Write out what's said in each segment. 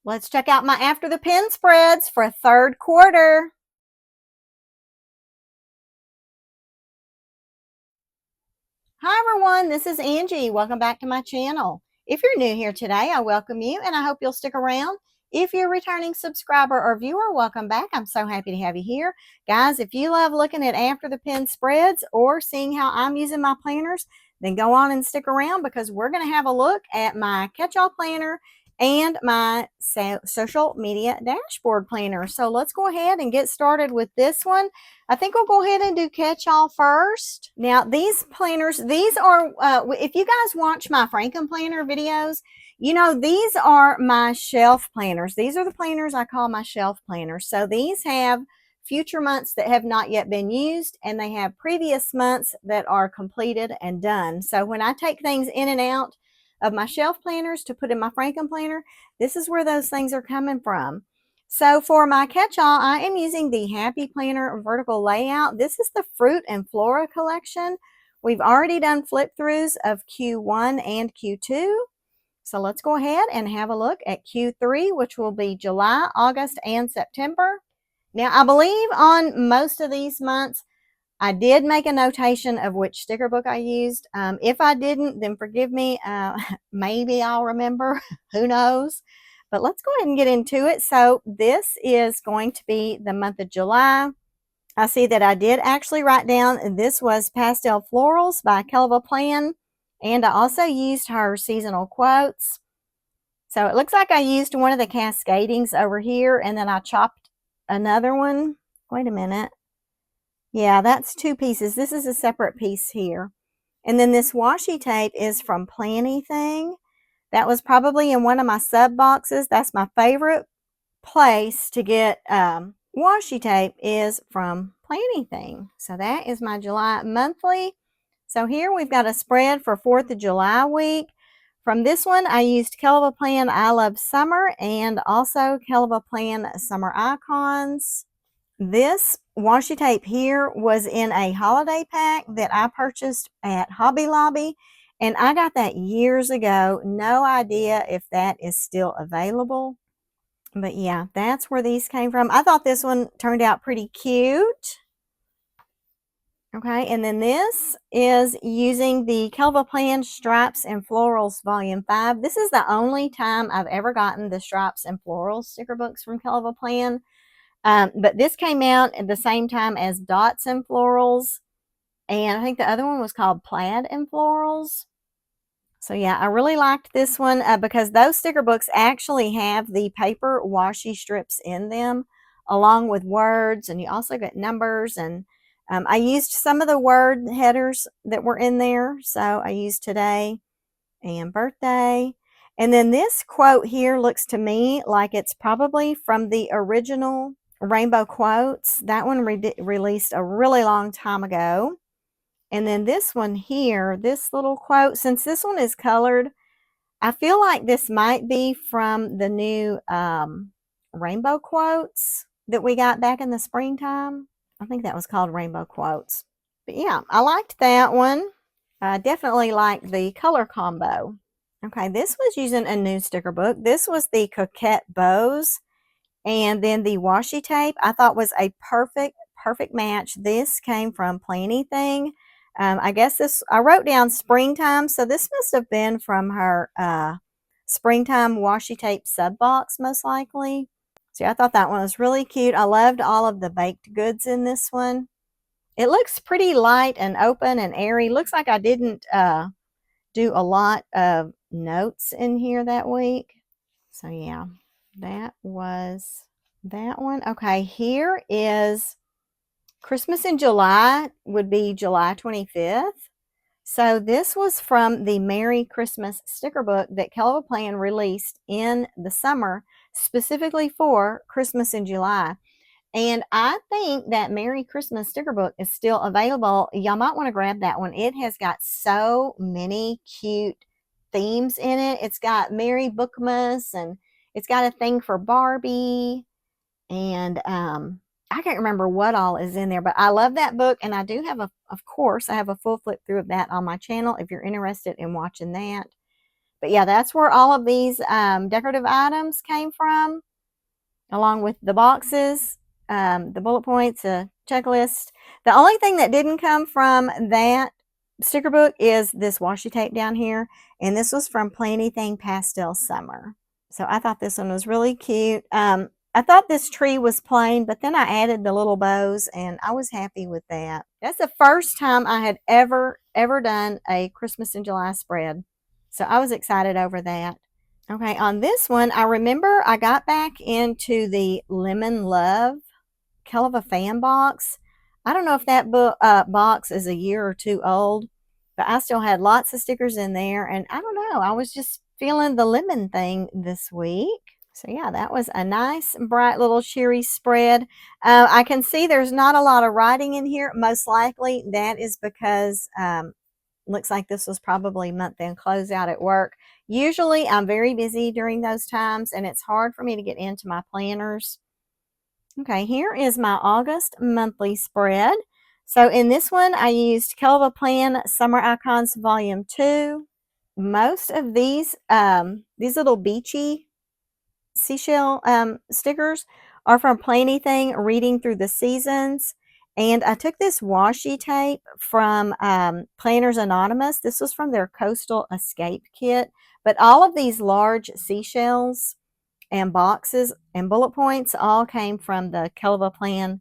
Let's check out my After the Pen spreads for third quarter. Hi everyone, this is Angie. Welcome back to my channel. If you're new here today, I welcome you and I hope you'll stick around. If you're a returning subscriber or viewer, welcome back. I'm so happy to have you here. Guys, if you love looking at After the Pen spreads or seeing how I'm using my planners, then go on and stick around because we're going to have a look at my catch-all planner and my social media dashboard planner. So let's go ahead and get started with this one. I think we'll go ahead and do catch-all first. Now, these planners, these are, if you guys watch my Franken Planner videos, you know, these are my shelf planners. These are the planners I call my shelf planners. So these have future months that have not yet been used, and they have previous months that are completed and done. So when I take things in and out of my shelf planners to put in my Franken Planner, this is where those things are coming from. So for my catch-all, I am using the Happy Planner vertical layout. This is the Fruit and Flora collection. We've already done flip-throughs of Q1 and Q2. So let's go ahead and have a look at Q3, which will be July, August, and September. Now, I believe on most of these months, I did make a notation of which sticker book I used. If I didn't, then forgive me. Maybe I'll remember. Who knows? But let's go ahead and get into it. So this is going to be the month of July. I see that I did actually write down this was Pastel Florals by Kellofaplan. And I also used her seasonal quotes. So it looks like I used one of the cascadings over here, and then I chopped another one. Wait a minute. Yeah, that's two pieces. This is a separate piece here. And then this washi tape is from Plannything. That was probably in one of my sub boxes. That's my favorite place to get washi tape is from Plannything. So that is my July monthly. So here we've got a spread for 4th of July week. From this one, I used Kellofaplan I Love Summer and also Kellofaplan Summer Icons. This washi tape here was in a holiday pack that I purchased at Hobby Lobby, and I got that years ago. No idea if that is still available. But yeah, that's where these came from. I thought this one turned out pretty cute. Okay, and then this is using the Kellofaplan Stripes and Florals Volume 5. This is the only time I've ever gotten the Stripes and Florals sticker books from Kellofaplan. But this came out at the same time as Dots and Florals. And I think the other one was called Plaid and Florals. So yeah, I really liked this one because those sticker books actually have the paper washi strips in them along with words, and you also get numbers. And I used some of the word headers that were in there. So I used today and birthday. And then this quote here looks to me like it's probably from the original Rainbow Quotes. That one released a really long time ago. And then this one here, this little quote, since this one is colored, I feel like this might be from the new Rainbow Quotes that we got back in the springtime. I think that was called Rainbow Quotes. But yeah, I liked that one. I definitely liked the color combo. Okay, this was using a new sticker book. This was the Coquette Bows. And then the washi tape I thought was a perfect match. This came from Plannything. I guess this, I wrote down springtime, so this must have been from her springtime washi tape sub box, most likely. So I thought that one was really cute. I loved all of the baked goods in this one. It looks pretty light and open and airy. Looks like I didn't do a lot of notes in here that week. So yeah, that was that one. Okay, here is Christmas in July, would be July 25th. So this was from the Merry Christmas sticker book that Kellofaplan released in the summer, specifically for Christmas in July. And I think that Merry Christmas sticker book is still available. Y'all might want to grab that one. It has got so many cute themes in it. It's got Merry Bookmas, and it's got a thing for Barbie, and I can't remember what all is in there, but I love that book, and I do have of course, I have a full flip through of that on my channel if you're interested in watching that. But yeah, that's where all of these decorative items came from, along with the boxes, the bullet points, a checklist. The only thing that didn't come from that sticker book is this washi tape down here, and this was from Plan Anything Pastel Summer. So I thought this one was really cute. I thought this tree was plain, but then I added the little bows, and I was happy with that. That's the first time I had ever done a Christmas in July spread, so I was excited over that. Okay, on this one, I remember I got back into the Lemon Love Kellofaplan box. I don't know if that box is a year or two old, but I still had lots of stickers in there, and I don't know, I was just feeling the lemon thing this week. So yeah, that was a nice, bright little cheery spread. I can see there's not a lot of writing in here. Most likely that is because looks like this was probably month-end closeout at work. Usually I'm very busy during those times, and it's hard for me to get into my planners. Okay, here is my August monthly spread. So in this one, I used Kellofaplan Summer Icons Volume 2. Most of these little beachy seashell stickers are from Plan Anything Reading Through the Seasons. And I took this washi tape from Planners Anonymous. This was from their Coastal Escape Kit. But all of these large seashells and boxes and bullet points all came from the Kellofaplan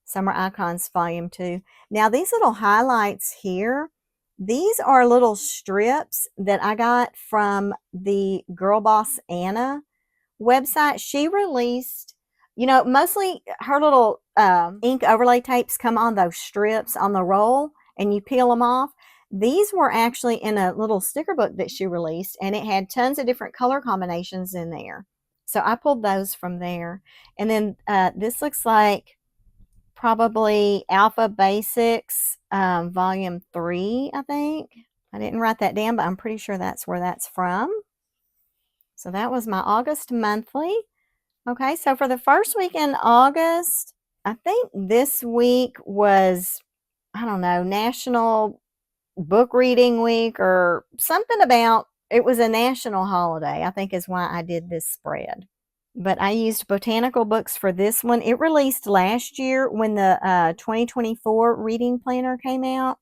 Summer Icons Volume 2. Now these little highlights here, these are little strips that I got from the Girl Boss Anna website. She released, you know, mostly her little ink overlay tapes come on those strips on the roll and you peel them off. These were actually in a little sticker book that she released, and it had tons of different color combinations in there. So I pulled those from there. And then this looks like probably Alpha Basics Volume 3, I think. I didn't write that down, but I'm pretty sure that's where that's from. So that was my August monthly. Okay, so for the first week in August, I think this week was, I don't know, National Book Reading Week or something about, it was a national holiday, I think is why I did this spread. But I used botanical books for this one. It released last year when the 2024 reading planner came out.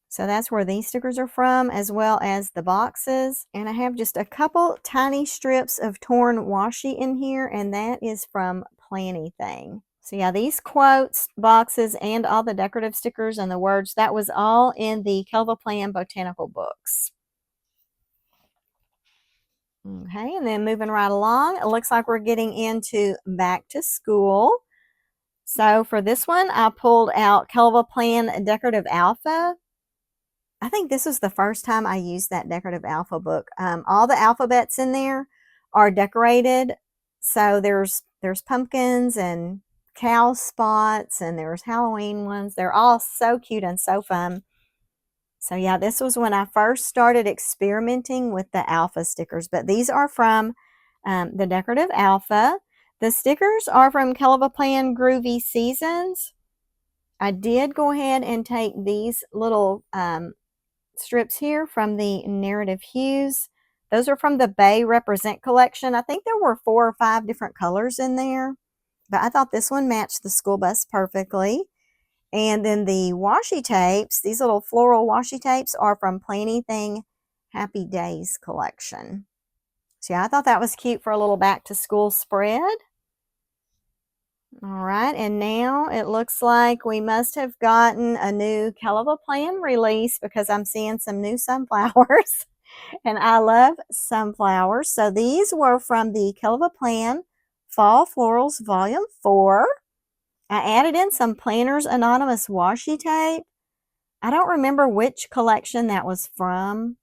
So that's where these stickers are from, as well as the boxes. And I have just a couple tiny strips of torn washi in here, and that is from Plan Anything. So yeah, these quotes, boxes, and all the decorative stickers and the words, that was all in the Kellofaplan botanical books. Okay, and then moving right along, it looks like we're getting into back to school. So for this one, I pulled out Kellofaplan Decorative Alpha. I think this was the first time I used that decorative alpha book. All the alphabets in there are decorated. So there's pumpkins and cow spots, and there's Halloween ones. They're all so cute and so fun. So yeah, this was when I first started experimenting with the alpha stickers, but these are from the decorative alpha. The stickers are from Kellofaplan Groovy Seasons. I did go ahead and take these little strips here from the Narrative Hues. Those are from the Bay Represent collection. I think there were 4 or 5 different colors in there, but I thought this one matched the school bus perfectly. And then the washi tapes, these little floral washi tapes are from Plan Anything Happy Days collection. So yeah, I thought that was cute for a little back to school spread. All right, and now it looks like we must have gotten a new Kellofaplan release because I'm seeing some new sunflowers. And I love sunflowers. So these were from the Kellofaplan Fall Florals Volume 4. I added in some Planners Anonymous washi tape. I don't remember which collection that was from,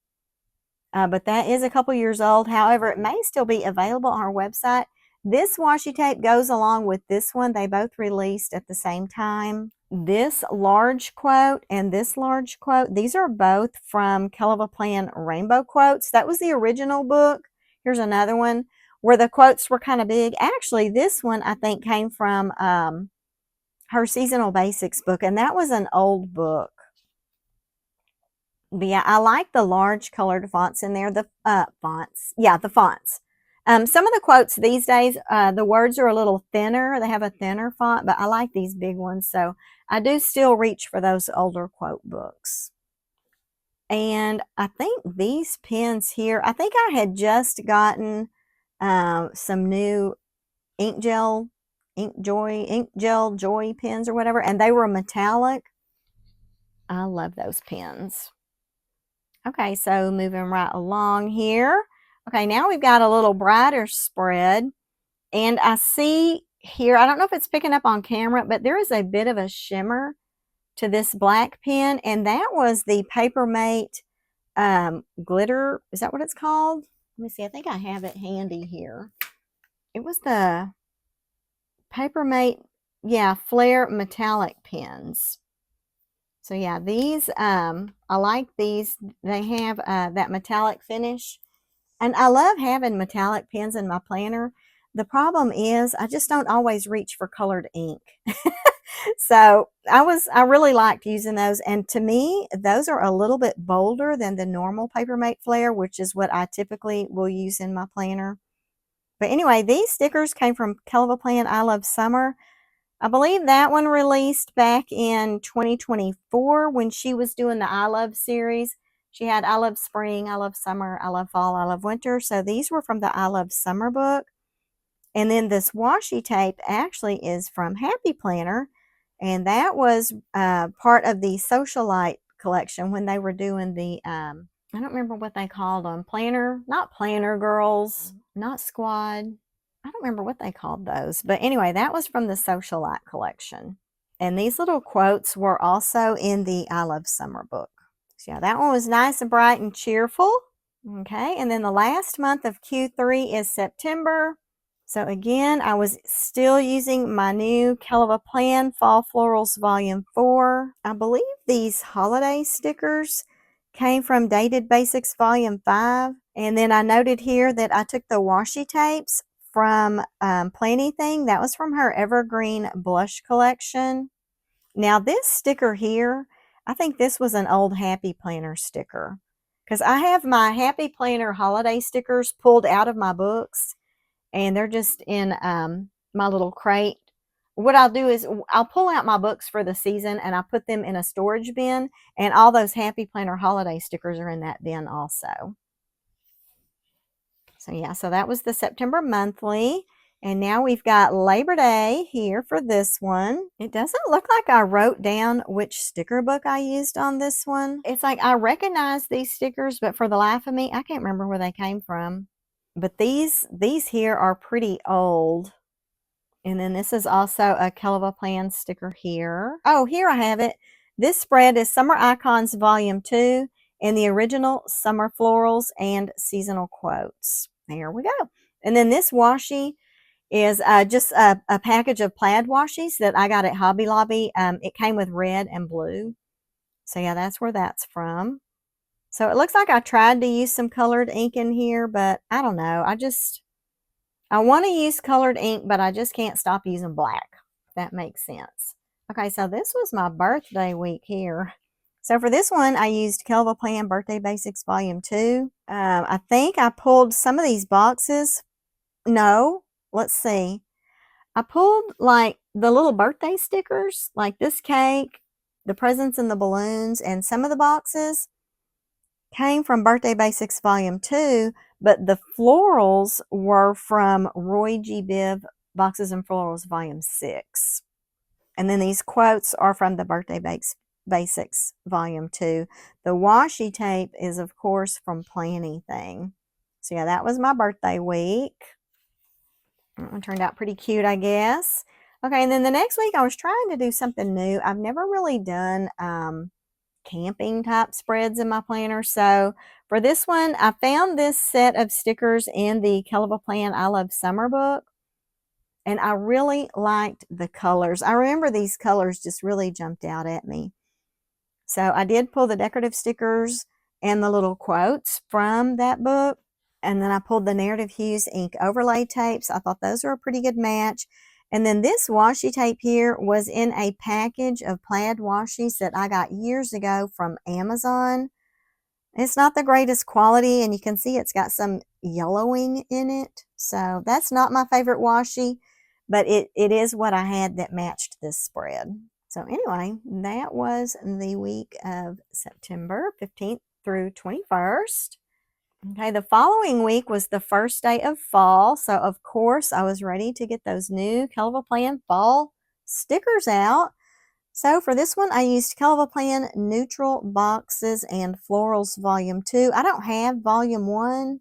but that is a couple years old. However, it may still be available on our website. This washi tape goes along with this one. They both released at the same time. This large quote and this large quote, these are both from Kellofaplan Rainbow Quotes. That was the original book. Here's another one where the quotes were kind of big. Actually, this one I think came from her Seasonal Basics book, and that was an old book. But yeah, I like the large colored fonts in there. The fonts. Yeah, the fonts. Some of the quotes these days, the words are a little thinner. They have a thinner font, but I like these big ones. So I do still reach for those older quote books. And I think these pens here, I think I had just gotten some new ink gel joy pens or whatever, and they were metallic. I love those pens. Okay, so moving right along here. Okay, now we've got a little brighter spread, and I see here, I don't know if it's picking up on camera, but there is a bit of a shimmer to this black pen, and that was the Papermate glitter. Is that what it's called? Let me see. I think I have it handy here. It was the Papermate, yeah, Flare metallic pens. So yeah, these, I like these. They have that metallic finish. And I love having metallic pens in my planner. The problem is I just don't always reach for colored ink. So I really liked using those. And to me, those are a little bit bolder than the normal Papermate Flare, which is what I typically will use in my planner. But anyway, these stickers came from Kellofaplan I Love Summer. I believe that one released back in 2024 when she was doing the I Love series. She had I Love Spring, I Love Summer, I Love Fall, I Love Winter. So these were from the I Love Summer book. And then this washi tape actually is from Happy Planner. And that was part of the Socialite collection when they were doing the, I don't remember what they called them. Planner, not Planner Girls, not Squad. I don't remember what they called those. But anyway, that was from the Socialite collection. And these little quotes were also in the I Love Summer book. So yeah, that one was nice and bright and cheerful. Okay, and then the last month of Q3 is September. So again, I was still using my new Kellofaplan Fall Florals Volume 4. I believe these holiday stickers came from Dated Basics Volume 5. And then I noted here that I took the washi tapes from Plannything. That was from her Evergreen Blush collection. Now this sticker here, I think this was an old Happy Planner sticker. Because I have my Happy Planner holiday stickers pulled out of my books. And they're just in my little crate. What I'll do is I'll pull out my books for the season and I put them in a storage bin, and all those Happy Planner holiday stickers are in that bin also. So yeah, so that was the September monthly. And now we've got Labor Day here for this one. It doesn't look like I wrote down which sticker book I used on this one. It's like I recognize these stickers, but for the life of me, I can't remember where they came from. But these here are pretty old. And then this is also a Kellofaplan sticker here. Oh, here I have it. This spread is Summer Icons Volume 2 and the original Summer Florals and Seasonal Quotes. There we go. And then this washi is just a package of plaid washies that I got at Hobby Lobby. It came with red and blue. So yeah, that's where that's from. So it looks like I tried to use some colored ink in here, but I don't know. I want to use colored ink, but I just can't stop using black, if that makes sense. Okay, so this was my birthday week here. So for this one, I used Kellofaplan Birthday Basics Volume 2. I think I pulled some of these boxes. No, let's see. I pulled like the little birthday stickers, like this cake, the presents and the balloons, and some of the boxes came from Birthday Basics Volume 2, but the florals were from Roy G. Biv Boxes and Florals Volume 6. And then these quotes are from the Birthday Basics Volume 2. The washi tape is, of course, from Plannything. So yeah, that was my birthday week. It turned out pretty cute, I guess. Okay, and then the next week I was trying to do something new. I've never really done camping type spreads in my planner. So for this one, I found this set of stickers in the Kellofaplan I Love Summer book, and I really liked the colors. I remember these colors just really jumped out at me. So I did pull the decorative stickers and the little quotes from that book, and then I pulled the Narrative Hues ink overlay tapes. I thought those were a pretty good match. And then this washi tape here was in a package of plaid washies that I got years ago from Amazon. It's not the greatest quality, and you can see it's got some yellowing in it. So that's not my favorite washi, but it is what I had that matched this spread. So anyway, that was the week of September 15th through 21st. Okay, the following week was the first day of fall. So of course I was ready to get those new Kellofaplan fall stickers out. So for this one, I used Kellofaplan Neutral Boxes and Florals Volume 2. I don't have Volume 1.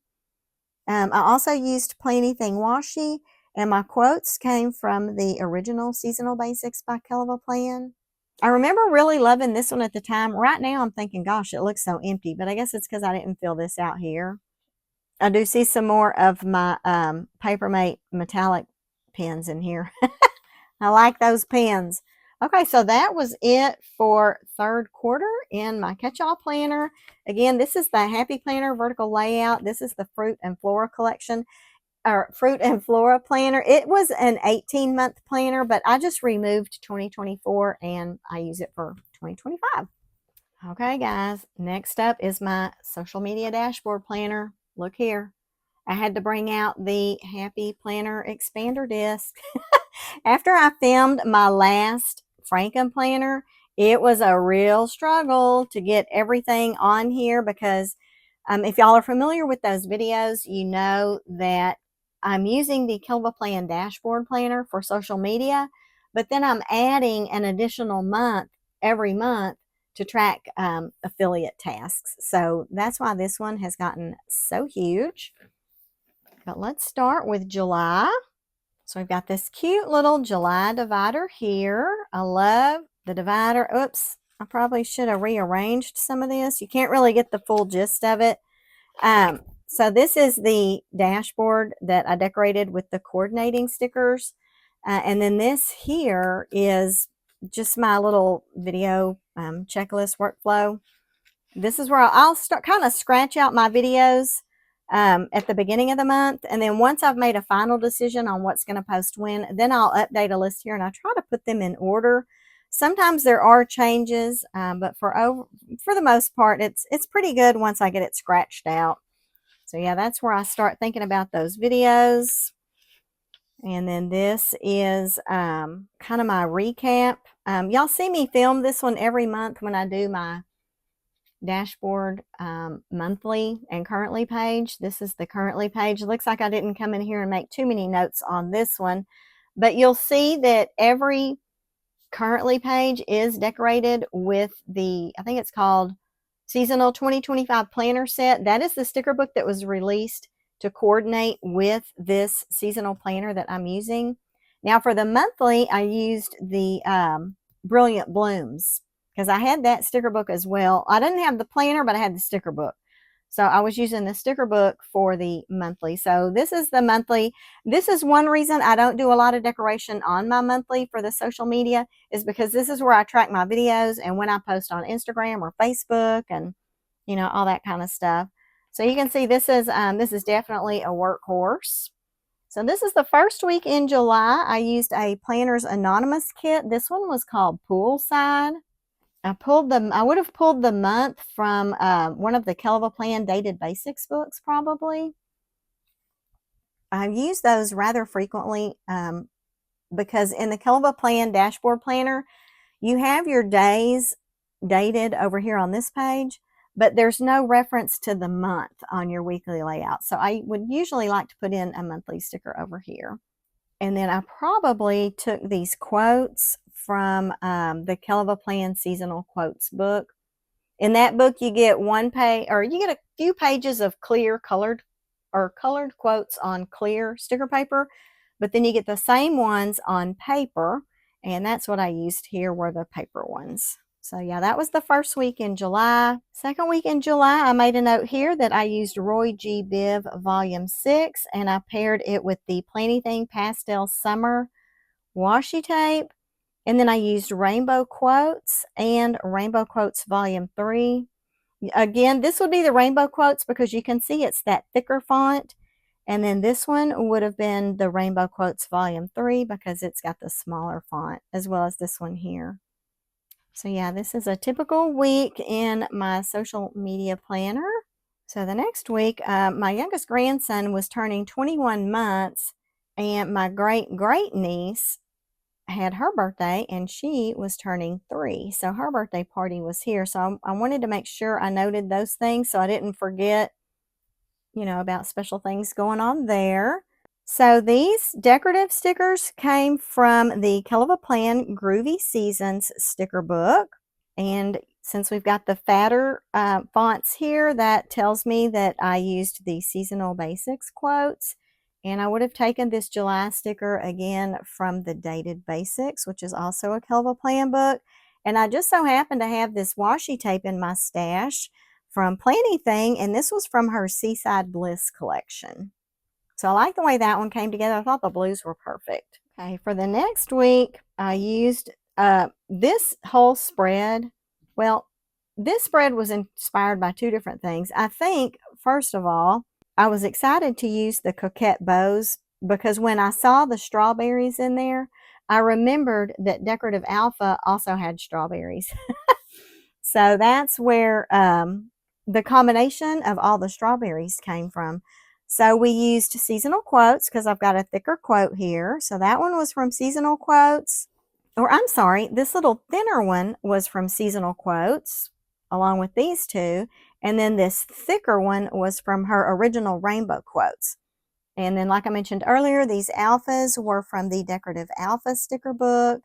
I also used Planything Washi, and my quotes came from the original Seasonal Basics by Kellofaplan. I remember really loving this one at the time. Right now, I'm thinking, gosh, it looks so empty, but I guess it's because I didn't fill this out here. I do see some more of my Papermate metallic pens in here. I like those pens. Okay, so that was it for third quarter in my catch-all planner. Again, this is the Happy Planner vertical layout. This is the Fruit and Flora collection, or Fruit and Flora planner. It was an 18-month planner, but I just removed 2024 and I use it for 2025. Okay, guys, next up is my social media dashboard planner. Look here. I had to bring out the Happy Planner expander disc. After I filmed my last Franken Planner, it was a real struggle to get everything on here because if y'all are familiar with those videos, you know that I'm using the Kellofaplan dashboard planner for social media, but then I'm adding an additional month every month to track affiliate tasks. So that's why this one has gotten so huge. But let's start with July. So we've got this cute little July divider here. I love the divider. Oops, I probably should have rearranged some of this. You can't really get the full gist of it. So this is the dashboard that I decorated with the coordinating stickers. And then this here is just my little video checklist workflow. This is where I'll start kind of scratch out my videos at the beginning of the month. And then once I've made a final decision on what's going to post when, then I'll update a list here and I try to put them in order. Sometimes there are changes, but for the most part, it's pretty good once I get it scratched out. So yeah, that's where I start thinking about those videos. And then this is kind of my recap. Y'all see me film this one every month when I do my dashboard monthly and currently page. This is the currently page. It looks like I didn't come in here and make too many notes on this one, but you'll see that every currently page is decorated with the, I think it's called Seasonal 2025 Planner Set. That is the sticker book that was released to coordinate with this seasonal planner that I'm using. Now for the monthly, I used the Brilliant Blooms because I had that sticker book as well. I didn't have the planner, but I had the sticker book. So I was using the sticker book for the monthly. So this is the monthly. This is one reason I don't do a lot of decoration on my monthly for the social media, is because this is where I track my videos and when I post on Instagram or Facebook and, you know, all that kind of stuff. So you can see this is definitely a workhorse. So this is the first week in July. I used a Planner's Anonymous kit. This one was called Poolside. I would have pulled the month from one of the Kellofaplan Dated Basics books, probably. I use those rather frequently because in the Kellofaplan Dashboard Planner, you have your days dated over here on this page, but there's no reference to the month on your weekly layout. So I would usually like to put in a monthly sticker over here. And then I probably took these quotes from the Kellofaplan Seasonal Quotes book. In that book, you get one page, or you get a few pages of clear colored quotes on clear sticker paper, but then you get the same ones on paper, and that's what I used here were the paper ones. So yeah, that was the first week in July. Second week in July, I made a note here that I used Roy G. Biv Volume 6, and I paired it with the Planything Pastel Summer washi tape. And then I used Rainbow Quotes and Rainbow Quotes Volume 3. Again, this would be the Rainbow Quotes because you can see it's that thicker font. And then this one would have been the Rainbow Quotes Volume 3 because it's got the smaller font, as well as this one here. So yeah, this is a typical week in my social media planner. So the next week, my youngest grandson was turning 21 months, and my great niece had her birthday, and she was turning 3. So her birthday party was here. So I wanted to make sure I noted those things so I didn't forget, about special things going on there. So these decorative stickers came from the Kellofaplan Groovy Seasons sticker book. And since we've got the fatter fonts here, that tells me that I used the Seasonal Basics quotes. And I would have taken this July sticker again from the Dated Basics, which is also a Kellofaplan book. And I just so happened to have this washi tape in my stash from Planny Thing, and this was from her Seaside Bliss collection. So I like the way that one came together. I thought the blues were perfect. Okay, for the next week, I used this whole spread. Well, this spread was inspired by 2 different things. I think, first of all, I was excited to use the coquette bows because when I saw the strawberries in there, I remembered that Decorative Alpha also had strawberries. So that's where the combination of all the strawberries came from. So we used seasonal quotes because I've got a thicker quote here. So that one was from Seasonal Quotes. Or I'm sorry, this little thinner one was from Seasonal Quotes along with these 2. And then this thicker one was from her original Rainbow Quotes. And then like I mentioned earlier, these alphas were from the Decorative Alpha sticker book.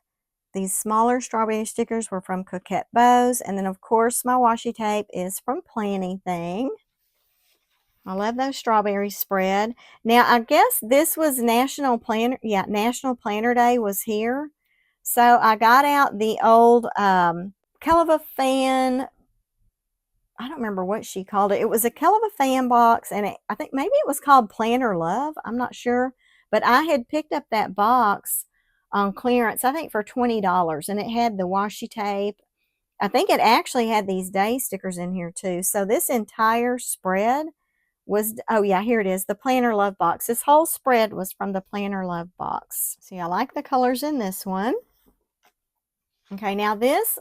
These smaller strawberry stickers were from Coquette Bows. And then, of course, my washi tape is from Planny Thing. I love those strawberry spread. Now, I guess this was National Planner. Yeah, National Planner Day was here. So I got out the old Kellofaplan. I don't remember what she called it. It was a Kellofaplan box, and I think maybe it was called Planner Love. I'm not sure. But I had picked up that box on clearance, I think for $20, and it had the washi tape. I think it actually had these day stickers in here too. So this entire spread was, oh yeah, here it is, the Planner Love box. This whole spread was from the Planner Love box. See, I like the colors in this one. Okay, now this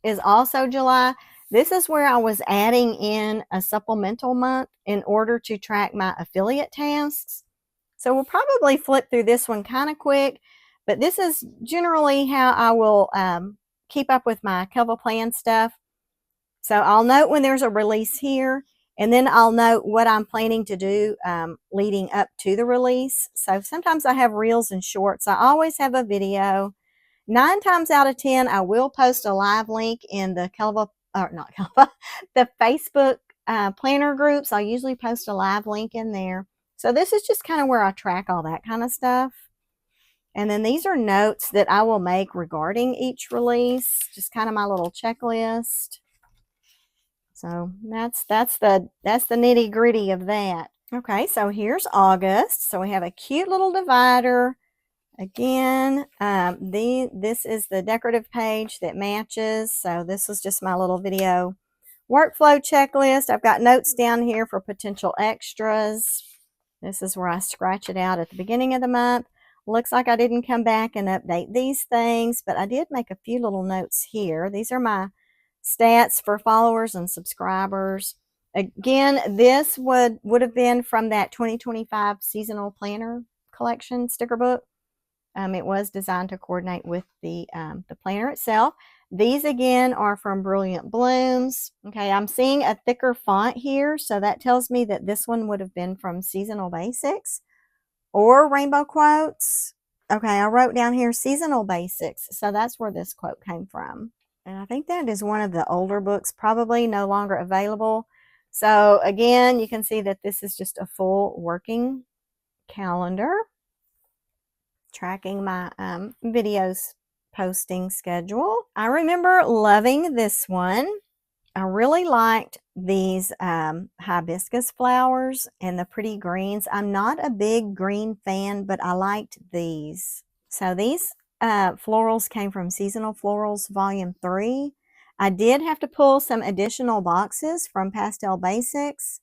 is also July. This is where I was adding in a supplemental month in order to track my affiliate tasks. So we'll probably flip through this one kind of quick, but this is generally how I will keep up with my Kellofaplan stuff. So I'll note when there's a release here, and then I'll note what I'm planning to do leading up to the release. So sometimes I have reels and shorts. I always have a video. 9 times out of 10, I will post a live link in the the Facebook planner groups. I usually post a live link in there. So this is just kind of where I track all that kind of stuff. And then these are notes that I will make regarding each release, just kind of my little checklist. So that's the nitty gritty of that. Okay, so here's August. So we have a cute little divider. Again, this is the decorative page that matches. So this was just my little video workflow checklist. I've got notes down here for potential extras. This is where I scratch it out at the beginning of the month. Looks like I didn't come back and update these things, but I did make a few little notes here. These are my stats for followers and subscribers. Again, this would have been from that 2025 Seasonal Planner Collection sticker book. It was designed to coordinate with the planner itself. These again are from Brilliant Blooms. Okay, I'm seeing a thicker font here, so that tells me that this one would have been from Seasonal Basics or Rainbow Quotes. Okay, I wrote down here Seasonal Basics, so that's where this quote came from. And I think that is one of the older books, probably no longer available. So again, you can see that this is just a full working calendar tracking my videos posting schedule. I remember loving this one. I really liked these hibiscus flowers and the pretty greens. I'm not a big green fan, but I liked these. So these florals came from Seasonal Florals Volume 3. I did have to pull some additional boxes from Pastel Basics.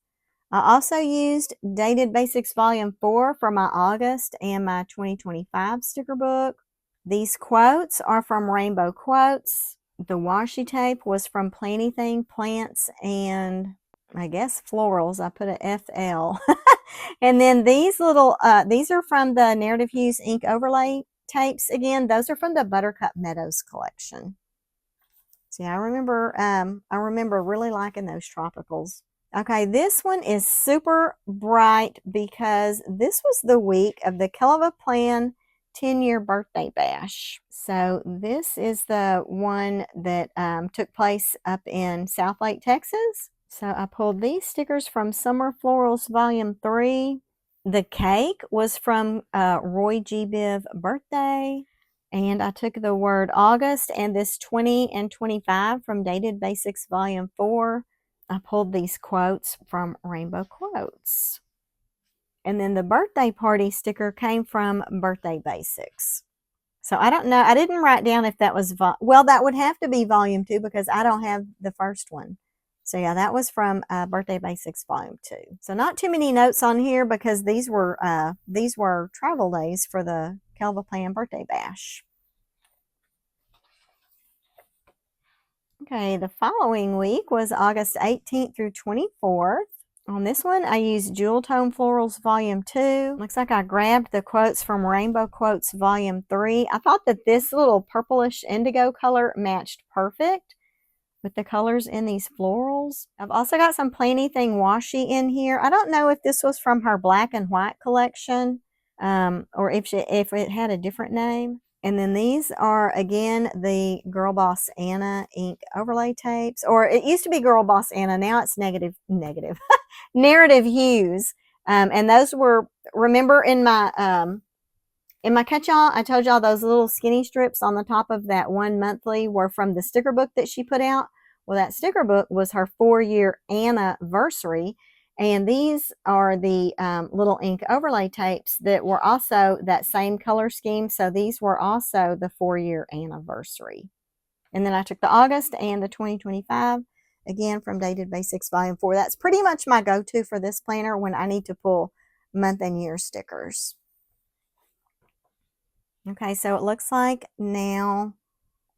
I also used Dated Basics Volume 4 for my August and my 2025 sticker book. These quotes are from Rainbow Quotes. The washi tape was from Plannything Plants and I guess Florals. I put a FL. And then these little, these are from the Narrative Hues ink overlay tapes. Again, those are from the Buttercup Meadows collection. See, I remember really liking those tropicals. Okay, this one is super bright because this was the week of the Kellofaplan 10-year birthday bash. So this is the one that took place up in Southlake, Texas. So I pulled these stickers from Summer Florals Volume 3. The cake was from Roy G. Biv birthday. And I took the word August and this 20 and 25 from Dated Basics Volume 4. I pulled these quotes from Rainbow Quotes. And then the birthday party sticker came from Birthday Basics. So I don't know. I didn't write down if that was, well, that would have to be Volume 2 because I don't have the first one. So yeah, that was from Birthday Basics Volume 2. So not too many notes on here because these were travel days for the Kellofaplan birthday bash. Okay, the following week was August 18th through 24th. On this one, I used Jewel Tone Florals Volume 2. Looks like I grabbed the quotes from Rainbow Quotes Volume 3. I thought that this little purplish indigo color matched perfect with the colors in these florals. I've also got some Plannything washi in here. I don't know if this was from her black and white collection or if it had a different name. And then these are, again, the Girl Boss Anna ink overlay tapes. Or it used to be Girl Boss Anna. Now it's Narrative Hues. And those were, remember in my catch-all, I told y'all those little skinny strips on the top of that one monthly were from the sticker book that she put out. Well, that sticker book was her 4-year anniversary. And these are the little ink overlay tapes that were also that same color scheme. So these were also the 4-year anniversary. And then I took the August and the 2025, again, from Dated Basics Volume 4. That's pretty much my go-to for this planner when I need to pull month and year stickers. Okay, so it looks like now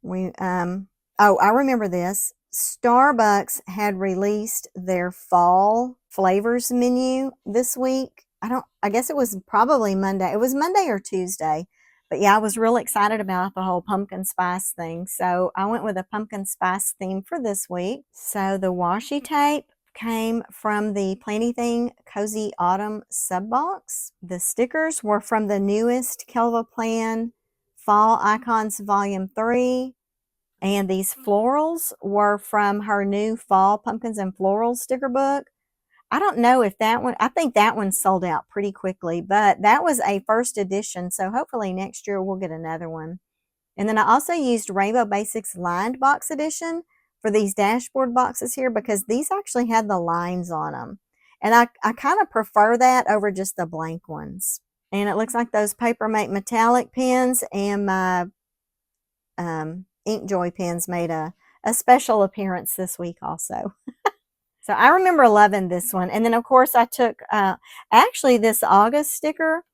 we, oh, I remember this. Starbucks had released their fall flavors menu this week. I guess it was probably Monday. It was Monday or Tuesday. But yeah, I was really excited about the whole pumpkin spice thing. So I went with a pumpkin spice theme for this week. So the washi tape came from the Plannything Cozy Autumn Subbox. The stickers were from the newest Kellofaplan Fall Icons Volume 3. And these florals were from her new Fall Pumpkins and Florals sticker book. I don't know if that one, I think that one sold out pretty quickly, but that was a first edition. So hopefully next year we'll get another one. And then I also used Rainbow Basics Lined Box Edition for these dashboard boxes here because these actually had the lines on them. And I kind of prefer that over just the blank ones. And it looks like those Papermate metallic pens and my Inkjoy pens made a special appearance this week also. So I remember loving this one. And then, of course, I took, actually, this August sticker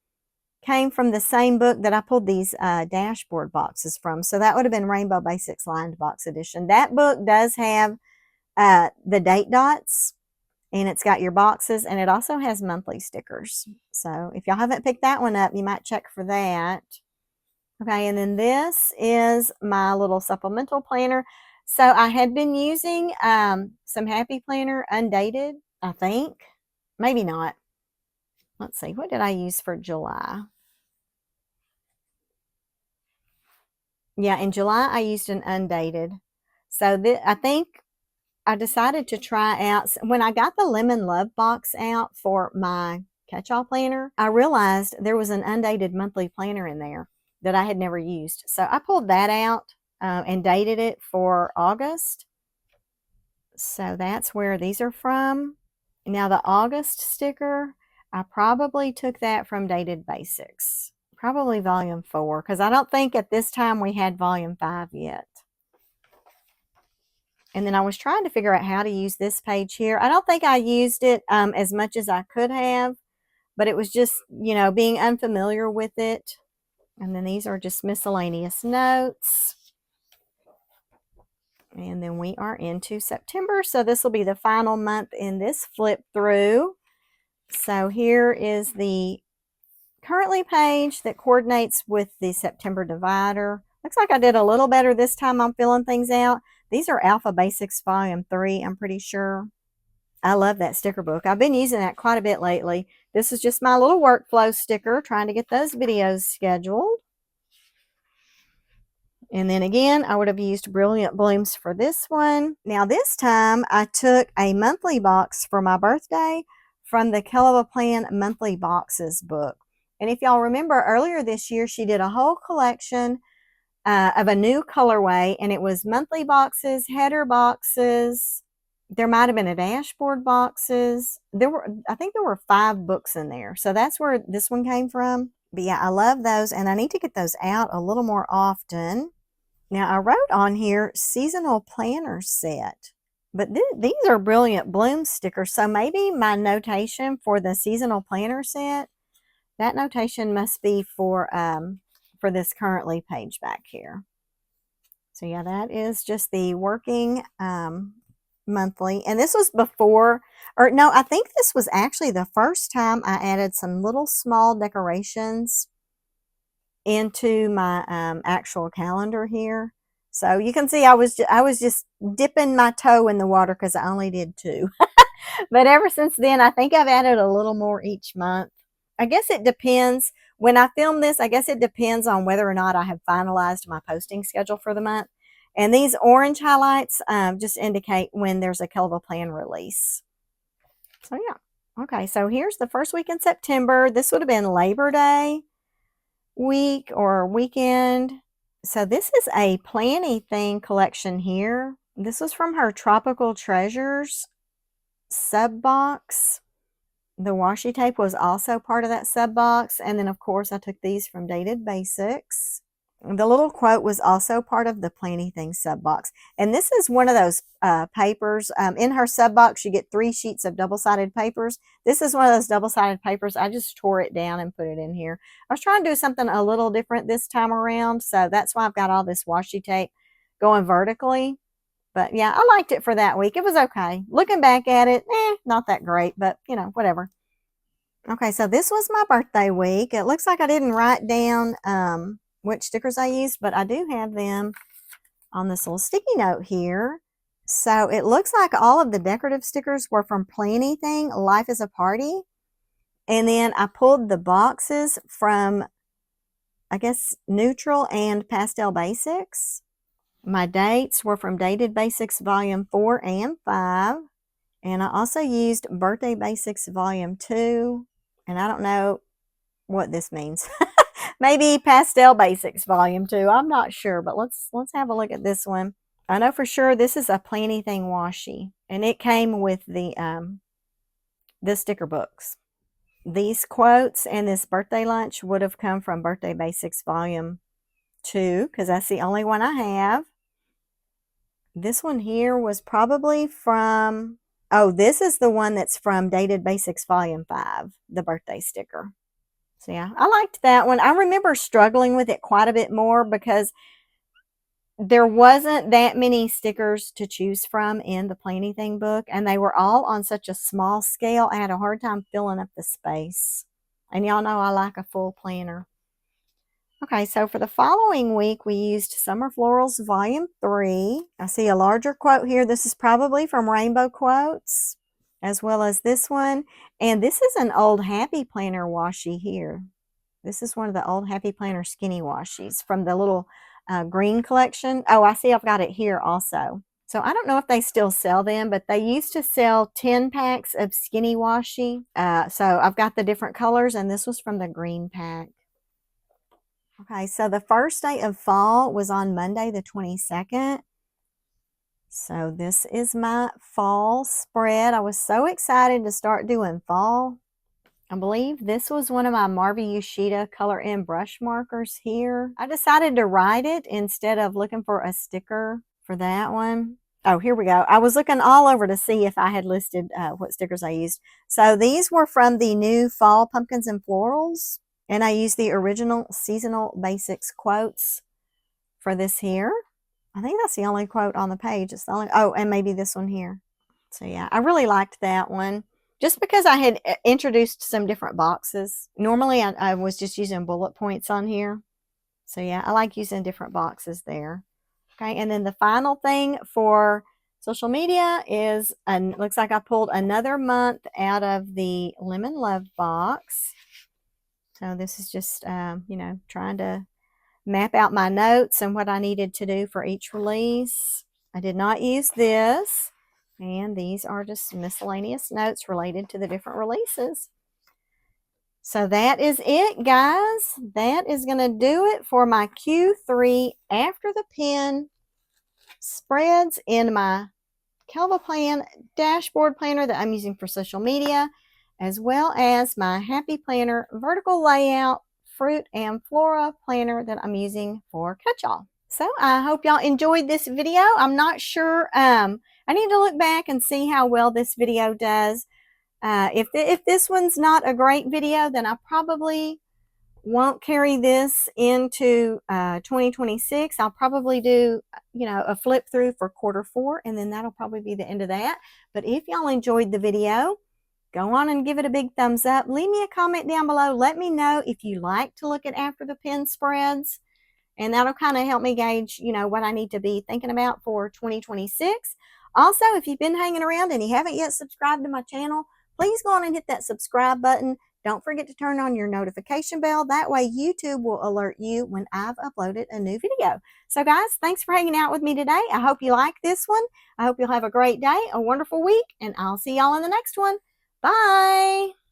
came from the same book that I pulled these dashboard boxes from. So that would have been Rainbow Basics Lined Box Edition. That book does have the date dots, and it's got your boxes, and it also has monthly stickers. So if y'all haven't picked that one up, you might check for that. Okay, and then this is my little supplemental planner. So I had been using some Happy Planner undated, I think. Maybe not. Let's see, what did I use for July? Yeah, in July I used an undated. So I think I decided to try out, when I got the Lemon Love box out for my catch-all planner, I realized there was an undated monthly planner in there that I had never used. So I pulled that out and dated it for August. So that's where these are from. Now the August sticker, I probably took that from Dated Basics. Probably Volume 4, because I don't think at this time we had Volume 5 yet. And then I was trying to figure out how to use this page here. I don't think I used it as much as I could have, but it was just, you know, being unfamiliar with it. And then these are just miscellaneous notes. And then we are into September, so this will be the final month in this flip through. So here is the currently page that coordinates with the September divider. Looks like I did a little better this time on filling things out. These are Alpha Basics Volume 3, I'm pretty sure. I love that sticker book. I've been using that quite a bit lately. This is just my little workflow sticker, trying to get those videos scheduled. And then again, I would have used Brilliant Blooms for this one. Now this time, I took a monthly box for my birthday from the Kellofaplan Monthly Boxes book. And if y'all remember, earlier this year, she did a whole collection of a new colorway, and it was monthly boxes, header boxes. There might have been a dashboard boxes. I think there were 5 books in there. So that's where this one came from. But yeah, I love those, and I need to get those out a little more often. Now, I wrote on here seasonal planner set, but these are Brilliant Bloom stickers. So maybe my notation for the seasonal planner set, that notation must be for this currently page back here. So yeah, that is just the working monthly. And this was before, or no, I think this was actually the first time I added some little small decorations into my actual calendar here. So you can see I was just dipping my toe in the water because I only did 2. But ever since then, I think I've added a little more each month. I guess it depends. When I film this, I guess it depends on whether or not I have finalized my posting schedule for the month. And these orange highlights just indicate when there's a Kellofaplan release. So yeah. Okay, so here's the first week in September. This would have been Labor Day week or weekend. So this is a Planny Thing collection here. This was from her Tropical Treasures sub box. The washi tape was also part of that sub box. And then of course I took these from Dated Basics. The little quote was also part of the Planny Thing sub box. And this is one of those papers. In her sub box, you get 3 sheets of double-sided papers. This is one of those double-sided papers. I just tore it down and put it in here. I was trying to do something a little different this time around. So that's why I've got all this washi tape going vertically. But yeah, I liked it for that week. It was okay. Looking back at it, not that great, but you know, whatever. Okay, so this was my birthday week. It looks like I didn't write down which stickers I used, but I do have them on this little sticky note here. So it looks like all of the decorative stickers were from Planny Thing, Life is a Party. And then I pulled the boxes from, I guess, Neutral and Pastel Basics. My dates were from Dated Basics Volume 4 and 5. And I also used Birthday Basics Volume 2. And I don't know what this means. Maybe Pastel Basics Volume 2. I'm not sure, but let's have a look at this one. I know for sure this is a Planny Thing washi, and it came with the sticker books. These quotes and this birthday lunch would have come from Birthday Basics Volume 2 because that's the only one I have. This one here was probably from, oh, this is the one that's from Dated Basics Volume 5, the birthday sticker. So yeah, I liked that one. I remember struggling with it quite a bit more because there wasn't that many stickers to choose from in the Planny Thing book, and they were all on such a small scale. I had a hard time filling up the space. And y'all know I like a full planner. Okay, so for the following week, we used Summer Florals Volume 3. I see a larger quote here. This is probably from Rainbow Quotes, as well as this one. And this is an old Happy Planner washi here. This is one of the old Happy Planner skinny washies from the little green collection. Oh, I see I've got it here also. So I don't know if they still sell them, but they used to sell 10 packs of skinny washi. So I've got the different colors, and this was from the green pack. Okay, so the first day of fall was on Monday the 22nd. So this is my fall spread. I was so excited to start doing fall. I believe this was one of my Marvy Yoshida color in brush markers here. I decided to write it instead of looking for a sticker for that one. Oh, here we go. I was looking all over to see if I had listed what stickers I used. So these were from the new Fall Pumpkins and Florals. And I used the original Seasonal Basics quotes for this here. I think that's the only quote on the page. It's the only, oh, and maybe this one here. So yeah, I really liked that one. Just because I had introduced some different boxes. Normally I was just using bullet points on here. So yeah, I like using different boxes there. Okay, and then the final thing for social media is, looks like I pulled another month out of the Lemon Love box. So this is just, you know, trying to map out my notes and what I needed to do for each release. I did not use this. And these are just miscellaneous notes related to the different releases. So that is it, guys. That is going to do it for my Q3 After the Pen spreads in my Kellofaplan dashboard planner that I'm using for social media, as well as my Happy Planner vertical layout fruit and flora planner that I'm using for catch-all. So I hope y'all enjoyed this video. I'm not sure. I need to look back and see how well this video does. If this one's not a great video, then I probably won't carry this into 2026. I'll probably do, you know, a flip through for Q4, and then that'll probably be the end of that. But if y'all enjoyed the video, go on and give it a big thumbs up. Leave me a comment down below. Let me know if you like to look at After the Pen spreads, and that'll kind of help me gauge, you know, what I need to be thinking about for 2026. Also, if you've been hanging around and you haven't yet subscribed to my channel, please go on and hit that subscribe button. Don't forget to turn on your notification bell. That way YouTube will alert you when I've uploaded a new video. So guys, thanks for hanging out with me today. I hope you like this one. I hope you'll have a great day, a wonderful week, and I'll see y'all in the next one. Bye.